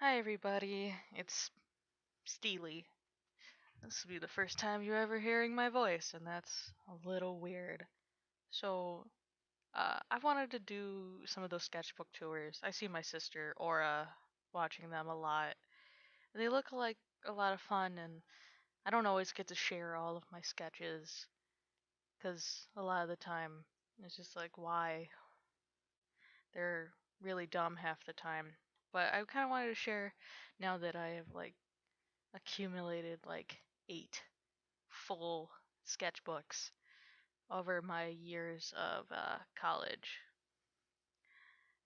Hi everybody, it's Steely. This will be the first time you're ever hearing my voice, and that's a little weird. So, I wanted to do some of those sketchbook tours. I see my sister, Aura, watching them a lot. They look like a lot of fun, and I don't always get to share all of my sketches, because a lot of the time it's just like, why? They're really dumb half the time. But I kind of wanted to share now that I have accumulated like 8 full sketchbooks over my years of college,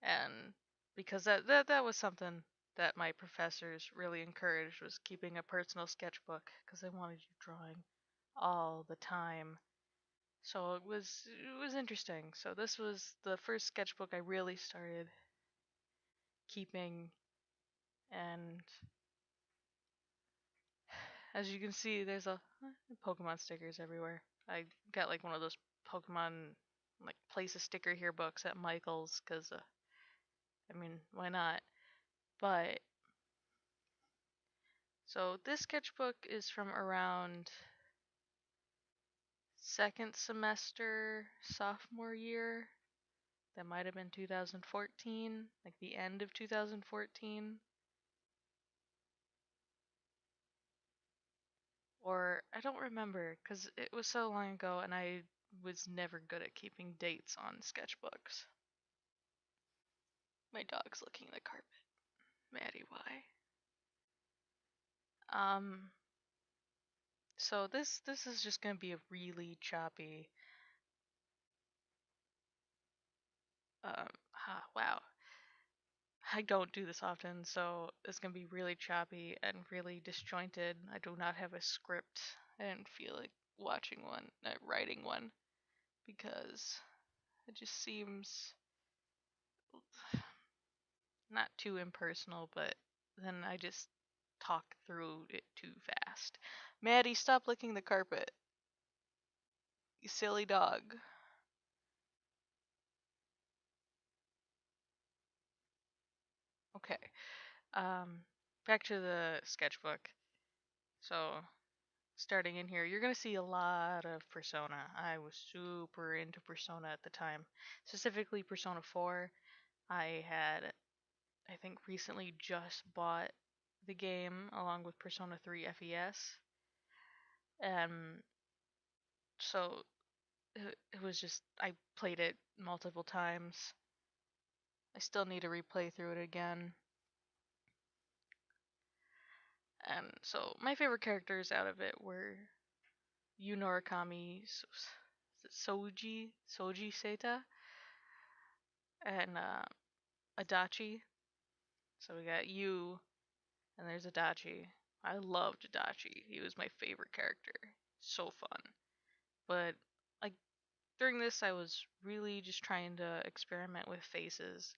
and because that was something that my professors really encouraged, was keeping a personal sketchbook because they wanted you drawing all the time. So it was interesting. So this was the first sketchbook I really started keeping, and as you can see, there's a Pokemon stickers everywhere. I got like one of those Pokemon like place a sticker here books at Michael's because I mean, why not? But so this sketchbook is from around second semester sophomore year. That might have been 2014, like the end of 2014. Or I don't remember because it was so long ago and I was never good at keeping dates on sketchbooks. My dog's licking the carpet. Maddie, why? Um, so this is just gonna be a really choppy. Wow. I don't do this often, so it's gonna be really choppy and really disjointed. I do not have a script. I didn't feel like watching one, writing one, because it just seems not too impersonal, but then I just talk through it too fast. Maddie, stop licking the carpet. You silly dog. Okay. Um, Back to the sketchbook. So, starting in here, you're gonna see a lot of Persona. I was super into Persona at the time, specifically Persona 4. I had, I think, recently just bought the game along with Persona 3 FES, and so it was just, I played it multiple times. I still need to replay through it again. And so my favorite characters out of it were Yu Norakami, Soji Seta, and Adachi. So we got Yu, and there's Adachi. I loved Adachi. He was my favorite character. So fun. But like during this, I was really just trying to experiment with faces,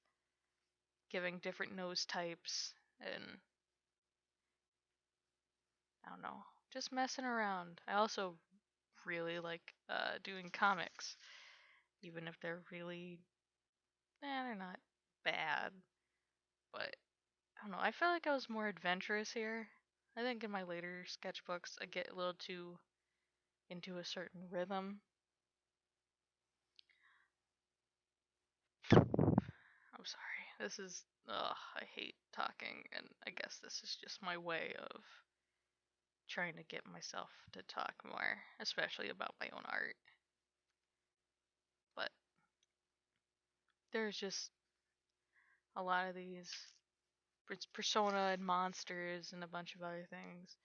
giving different nose types, and I don't know, just messing around. I also really like doing comics, even if they're really, they're not bad, but I don't know. I feel like I was more adventurous here. I think in my later sketchbooks, I get a little too into a certain rhythm. I'm sorry. This is, ugh, I hate talking, and I guess this is just my way of trying to get myself to talk more, especially about my own art. But there's just a lot of these persona and monsters and a bunch of other things.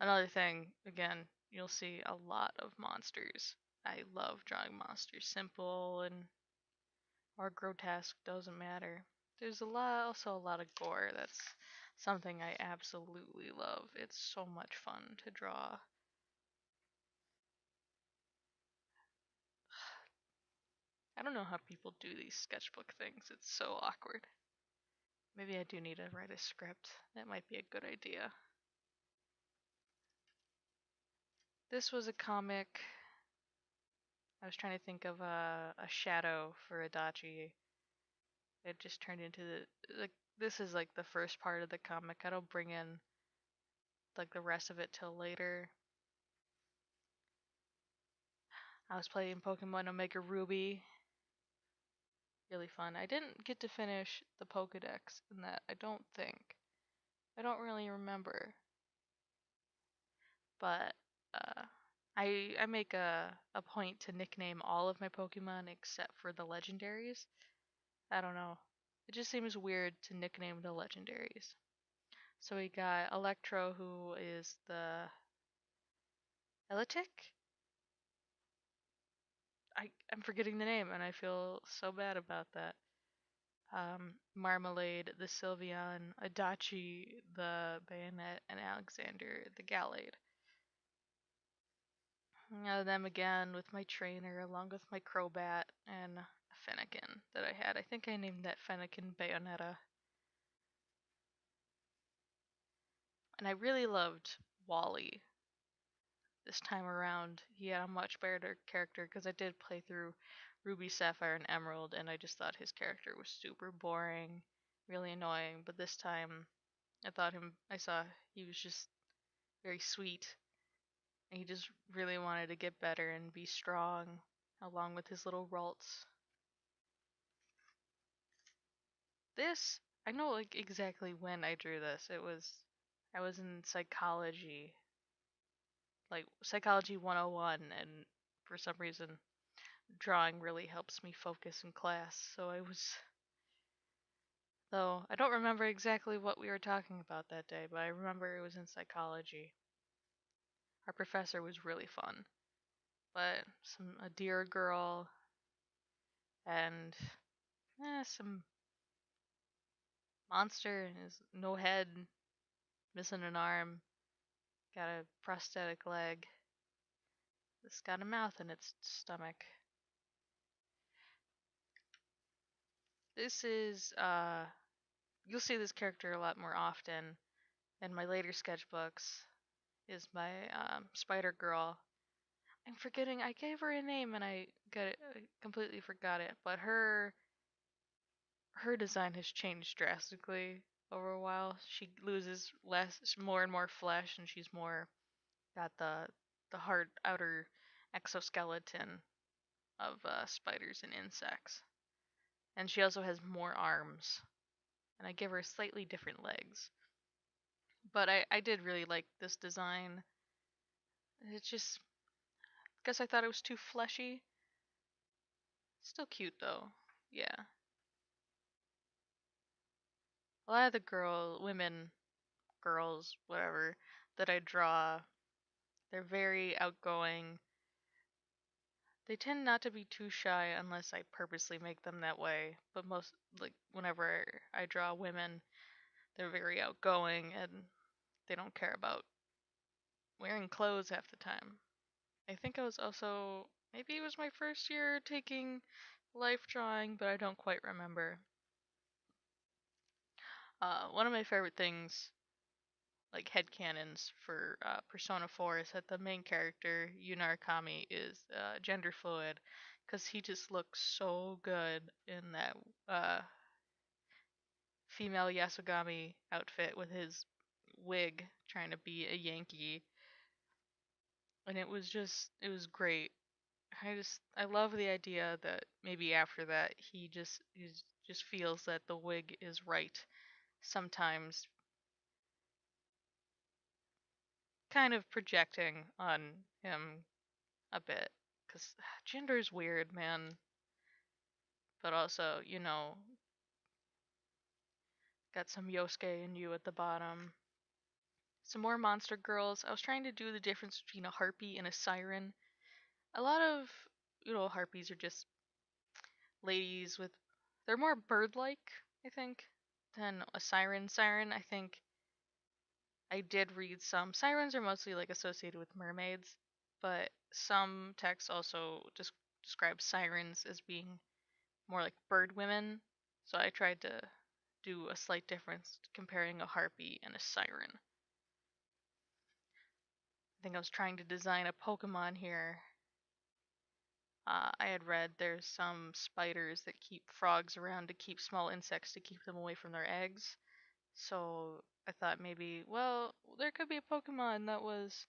Another thing, again, you'll see a lot of monsters. I love drawing monsters, simple and or grotesque, doesn't matter. There's also a lot of gore. That's something I absolutely love. It's so much fun to draw. I don't know how people do these sketchbook things. It's so awkward. Maybe I do need to write a script. That might be a good idea. This was a comic. I was trying to think of a shadow for Adachi. It just turned into this is like the first part of the comic. I don't bring in like the rest of it till later. I was playing Pokemon Omega Ruby. Really fun. I didn't get to finish the Pokedex in that, I don't think. I don't really remember. But uh, I make a point to nickname all of my Pokemon except for the legendaries. I don't know. It just seems weird to nickname the legendaries. So we got Electro, who is the Elitic? I'm forgetting the name, and I feel so bad about that. Marmalade, the Sylveon, Adachi, the Bayonet, and Alexander, the Gallade. Them again with my trainer, along with my Crobat and a Fennekin that I had. I think I named that Fennekin Bayonetta. And I really loved Wally this time around. He had a much better character because I did play through Ruby, Sapphire, and Emerald, and I just thought his character was super boring, really annoying. But this time, I saw he was just very sweet, and he just really wanted to get better and be strong, along with his little Ralts. This, I know like exactly when I drew this. I was in psychology, like psychology 101, and for some reason drawing really helps me focus in class. So though I don't remember exactly what we were talking about that day, but I remember it was in psychology. Our professor was really fun, but a deer girl and some monster and his no head, missing an arm, got a prosthetic leg. It's got a mouth in its stomach. This is you'll see this character a lot more often in my later sketchbooks. Is my spider girl. I'm forgetting. I gave her a name and I completely forgot it. But her design has changed drastically over a while. She loses more and more flesh, and she's more got the hard outer exoskeleton of spiders and insects. And she also has more arms. And I give her slightly different legs. But I did really like this design. It's just, guess I thought it was too fleshy. Still cute though. Yeah. A lot of the girls, whatever, that I draw, they're very outgoing. They tend not to be too shy unless I purposely make them that way. But whenever I draw women, they're very outgoing and they don't care about wearing clothes half the time. I think I was also, maybe it was my first year taking life drawing, but I don't quite remember. One of my favorite things, like headcanons for Persona 4, is that the main character, Yunarakami, is gender fluid because he just looks so good in that female Yasugami outfit with his wig trying to be a Yankee. And it was great. I love the idea that maybe after that he just feels that the wig is right sometimes, kind of projecting on him a bit cuz gender's weird, man. But also, got some Yosuke and you at the bottom. Some more monster girls. I was trying to do the difference between a harpy and a siren. A lot of, harpies are just ladies with they're more bird-like, I think, than a siren. Siren, I think I did read some. Sirens are mostly like associated with mermaids, but some texts also describe sirens as being more like bird women. So I tried to do a slight difference comparing a harpy and a siren. I think I was trying to design a Pokemon here. I had read there's some spiders that keep frogs around to keep small insects to keep them away from their eggs. So I thought maybe, well, there could be a Pokemon that was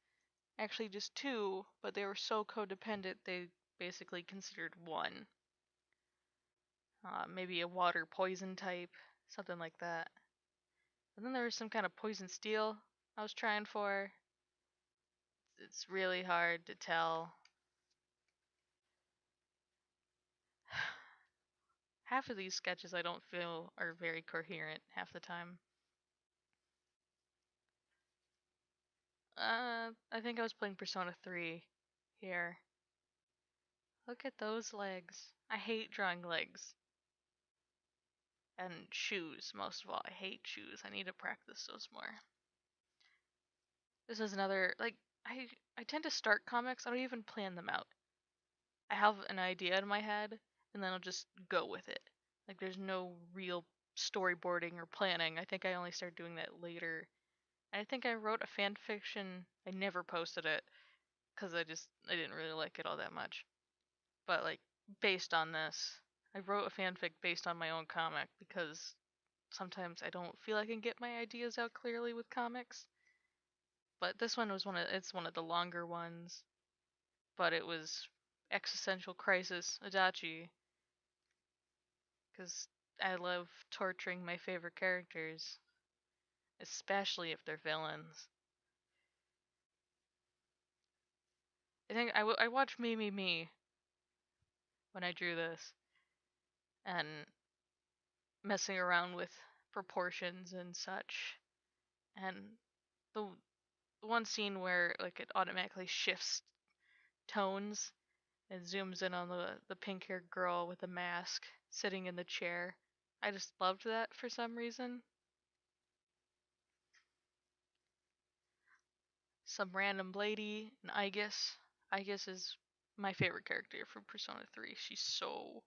actually just two, but they were so codependent they basically considered one. Maybe a water poison type, something like that. And then there was some kind of poison steel I was trying for. It's really hard to tell. Half of these sketches I don't feel are very coherent half the time. I think I was playing Persona 3 here. Look at those legs. I hate drawing legs. And shoes, most of all. I hate shoes. I need to practice those more. This is another, like, I tend to start comics, I don't even plan them out. I have an idea in my head, and then I'll just go with it. Like, there's no real storyboarding or planning. I think I only started doing that later. And I think I wrote a fan fiction. I never posted it because I didn't really like it all that much. But like based on this, I wrote a fanfic based on my own comic because sometimes I don't feel I can get my ideas out clearly with comics. But this one was it's one of the longer ones, but it was existential crisis Adachi because I love torturing my favorite characters, especially if they're villains. I think I watched Me Me Me when I drew this, and messing around with proportions and such. And the one scene where like it automatically shifts tones and zooms in on the pink-haired girl with the mask sitting in the chair. I just loved that for some reason. Some random lady, and Aegis. Aegis is my favorite character from Persona 3. She's so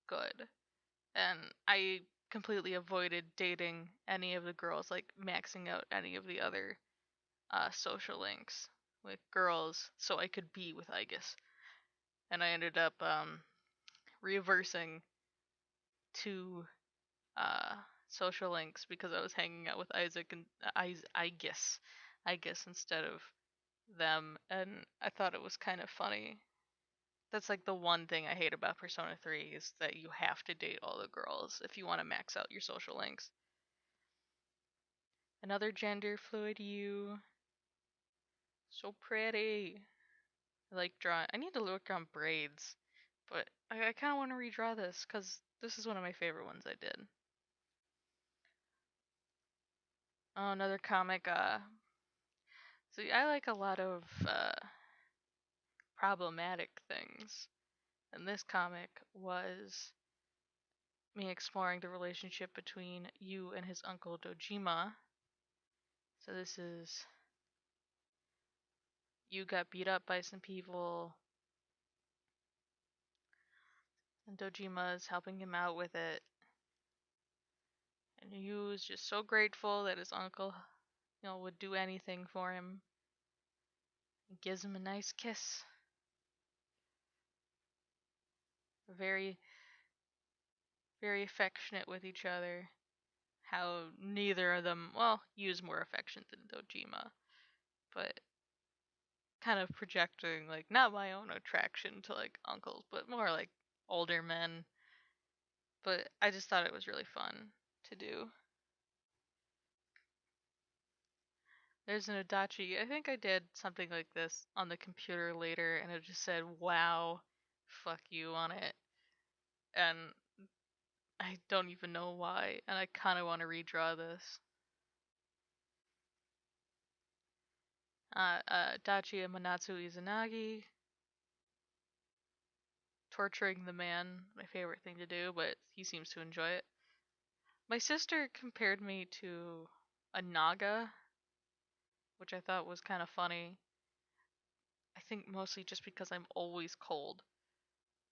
good. And I completely avoided dating any of the girls, like maxing out any of the other social links with girls so I could be with Aegis. And I ended up reversing two uh, social links because I was hanging out with Isaac and Aegis instead of them, and I thought it was kind of funny. That's like the one thing I hate about Persona 3 is that you have to date all the girls if you want to max out your social links. Another gender fluid you. So pretty. I like drawing. I need to work on braids, but I kind of want to redraw this because this is one of my favorite ones I did. Oh, another comic. See, I like a lot of problematic things, and this comic was me exploring the relationship between you and his uncle Dojima. So this is you got beat up by some people, and Dojima is helping him out with it. And Yu is just so grateful that his uncle, would do anything for him. He gives him a nice kiss. Very, very affectionate with each other. How neither of them, well, Yu's more affectionate than Dojima, but kind of projecting, like, not my own attraction to, like, uncles, but more like older men. But I just thought it was really fun to do. There's an Adachi. I think I did something like this on the computer later, and it just said, wow, fuck you on it. And I don't even know why, and I kind of want to redraw this. Dachi and Manatsu Izanagi. Torturing the man, my favorite thing to do, but he seems to enjoy it. My sister compared me to a Naga, which I thought was kind of funny. I think mostly just because I'm always cold.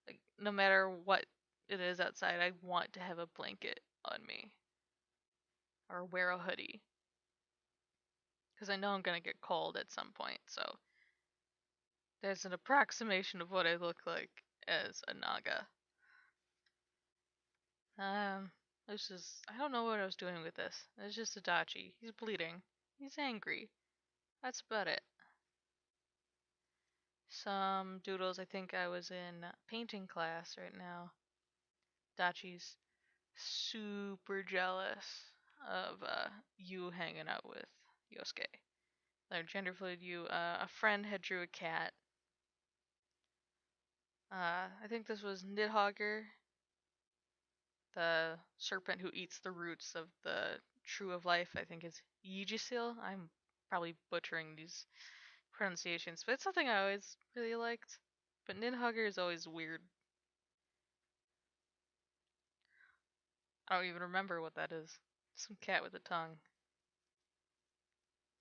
Like, no matter what it is outside, I want to have a blanket on me or wear a hoodie because I know I'm gonna get cold at some point. So there's an approximation of what I look like, as a naga. This is I don't know what I was doing with this. It's just Adachi. He's bleeding. He's angry. That's about it. Some doodles. I think I was in painting class right now. Dachi's super jealous of you hanging out with Yosuke. Their gender fluid you. A friend had drew a cat. I think this was Nidhogger, the serpent who eats the roots of the true of life. I think is Yijisil. I'm probably butchering these pronunciations, but it's something I always really liked. But Nidhogger is always weird. I don't even remember what that is. Some cat with a tongue.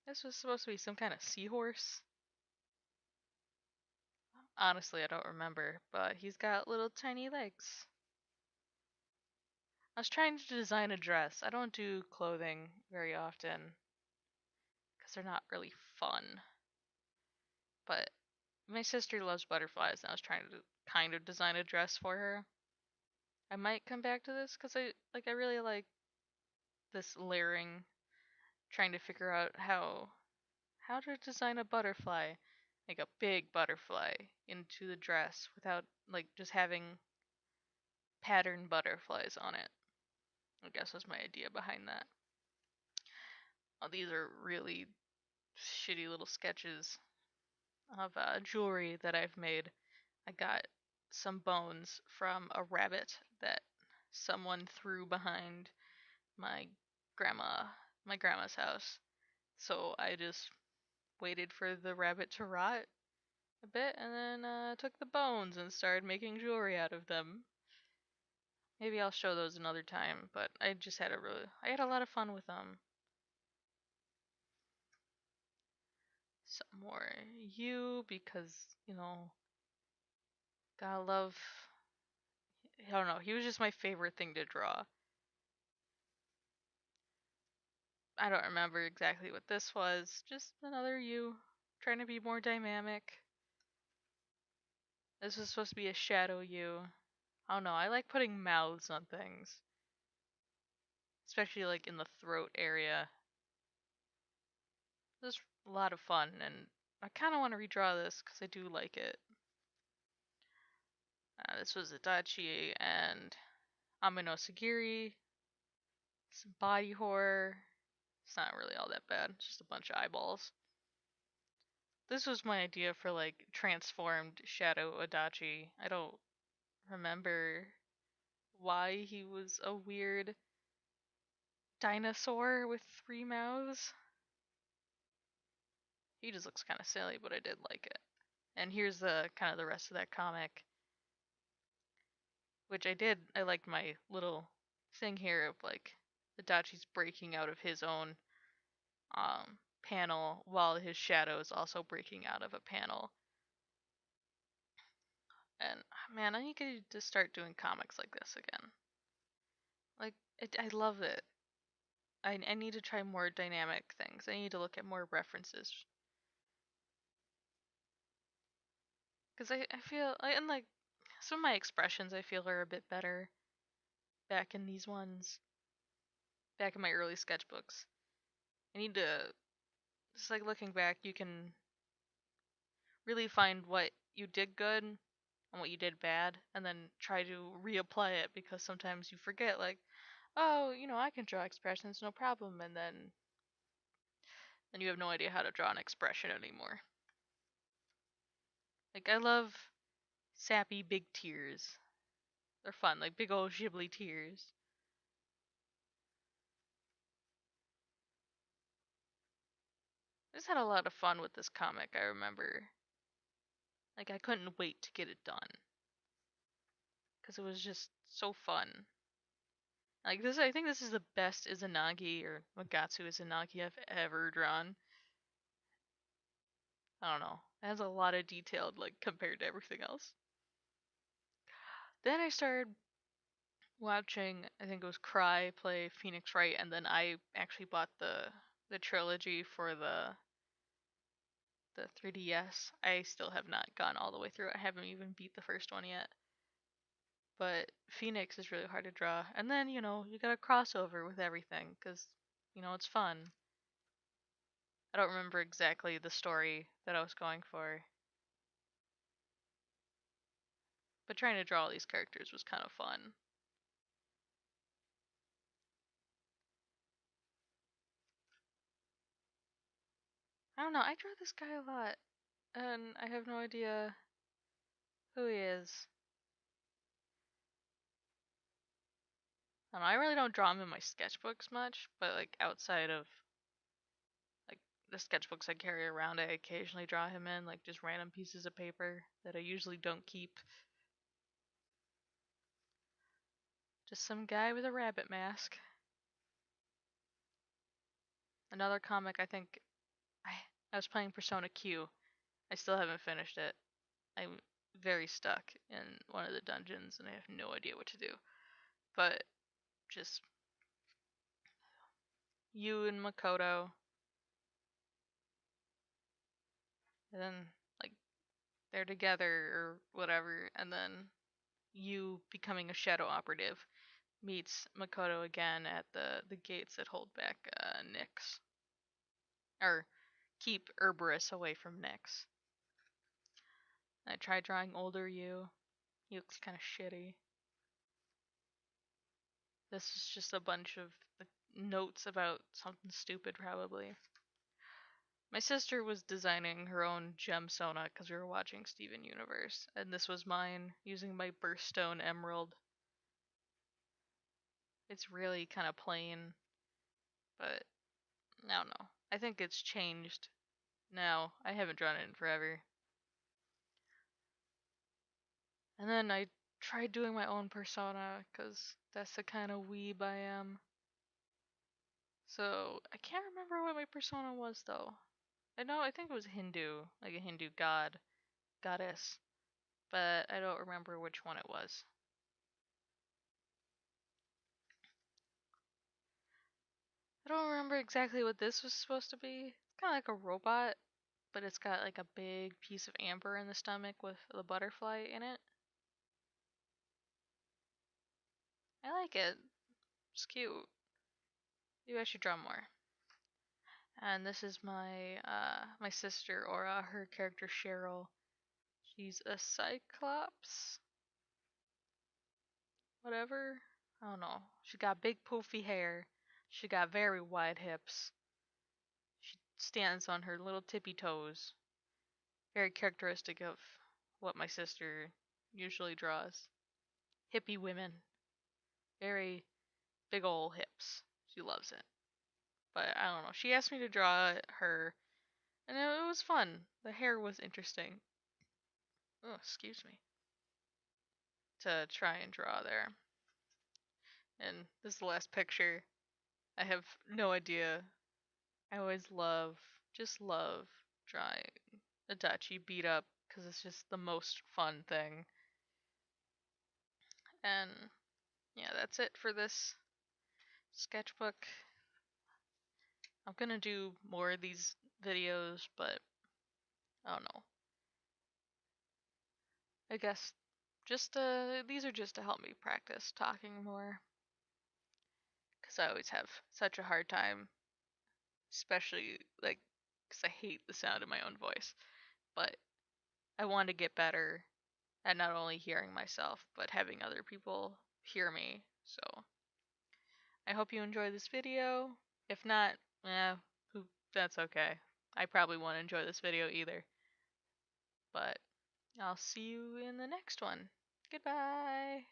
This was supposed to be some kind of seahorse. Honestly, I don't remember, but he's got little tiny legs. I was trying to design a dress. I don't do clothing very often because they're not really fun. But my sister loves butterflies, and I was trying to kind of design a dress for her. I might come back to this because I really like this layering, trying to figure out how to design a butterfly, like a big butterfly, into the dress without like just having patterned butterflies on it. I guess was my idea behind that. Oh, these are really shitty little sketches of jewelry that I've made. I got some bones from a rabbit that someone threw behind my grandma my grandma's house. So I just waited for the rabbit to rot a bit and then took the bones and started making jewelry out of them. Maybe I'll show those another time, but I had a lot of fun with them. Some more you because, gotta love I don't know, he was just my favorite thing to draw. I don't remember exactly what this was. Just another you trying to be more dynamic. This was supposed to be a shadow you. I don't know. I like putting mouths on things, especially like in the throat area. This is a lot of fun, and I kind of want to redraw this because I do like it. This was Adachi and Amino Sagiri. Some body horror. It's not really all that bad. It's just a bunch of eyeballs. This was my idea for like transformed Shadow Adachi. I don't remember why he was a weird dinosaur with 3 mouths. He just looks kind of silly, but I did like it. And here's the kind of the rest of that comic, which I liked my little thing here of like Adachi's breaking out of his own panel while his shadow is also breaking out of a panel. And man, I need to start doing comics like this again. Like I love it. I need to try more dynamic things. I need to look at more references. Because I feel, and like, some of my expressions I feel are a bit better back in these ones, back in my early sketchbooks. I need to, just like looking back, you can really find what you did good and what you did bad, and then try to reapply it because sometimes you forget, like, oh, I can draw expressions, no problem, and then you have no idea how to draw an expression anymore. Like, I love sappy big tears. They're fun, like big old Ghibli tears. I just had a lot of fun with this comic, I remember. Like, I couldn't wait to get it done. Because it was just so fun. Like, I think this is the best Izanagi or Magatsu Izanagi I've ever drawn. I don't know. It has a lot of detail, like, compared to everything else. Then I started watching, I think it was Cry play Phoenix Wright, and then I actually bought the trilogy for the 3DS. I still have not gone all the way through. I haven't even beat the first one yet. But Phoenix is really hard to draw. And then, you got a crossover with everything because, it's fun. I don't remember exactly the story that I was going for. But trying to draw all these characters was kind of fun. I don't know, I draw this guy a lot. And I have no idea who he is. I don't know, I really don't draw him in my sketchbooks much, but like outside of like the sketchbooks I carry around, I occasionally draw him in, like just random pieces of paper that I usually don't keep. Just some guy with a rabbit mask. Another comic I was playing Persona Q. I still haven't finished it. I'm very stuck in one of the dungeons and I have no idea what to do. But just you and Makoto, and then like they're together or whatever, and then you becoming a shadow operative meets Makoto again at the gates that hold back Nyx, or keep Cerberus away from Nyx. I tried drawing older you. He looks kind of shitty. This is just a bunch of notes about something stupid, probably. My sister was designing her own gemsona because we were watching Steven Universe, and this was mine using my birthstone emerald. It's really kind of plain, but I don't know. I think it's changed now. I haven't drawn it in forever. And then I tried doing my own persona because that's the kind of weeb I am. So I can't remember what my persona was though. I think it was Hindu, like a Hindu goddess, but I don't remember which one it was. I don't remember exactly what this was supposed to be. It's kind of like a robot, but it's got like a big piece of amber in the stomach with the butterfly in it. I like it. It's cute. Maybe I should draw more. And this is my sister Aura, her character Cheryl. She's a cyclops. Whatever. I don't know. She got big poofy hair. She got very wide hips. She stands on her little tippy toes. Very characteristic of what my sister usually draws. Hippie women. Very big ol' hips. She loves it. But I don't know. She asked me to draw her, and it was fun. The hair was interesting. Oh, excuse me. To try and draw there. And this is the last picture. I have no idea. I always just love drawing Adachi beat up because it's just the most fun thing. And yeah, that's it for this sketchbook. I'm gonna do more of these videos, but I don't know. I guess just these are just to help me practice talking more because I always have such a hard time, especially like because I hate the sound of my own voice. But I want to get better at not only hearing myself but having other people hear me. So I hope you enjoy this video. If not, who that's okay. I probably won't enjoy this video either. But I'll see you in the next one. Goodbye.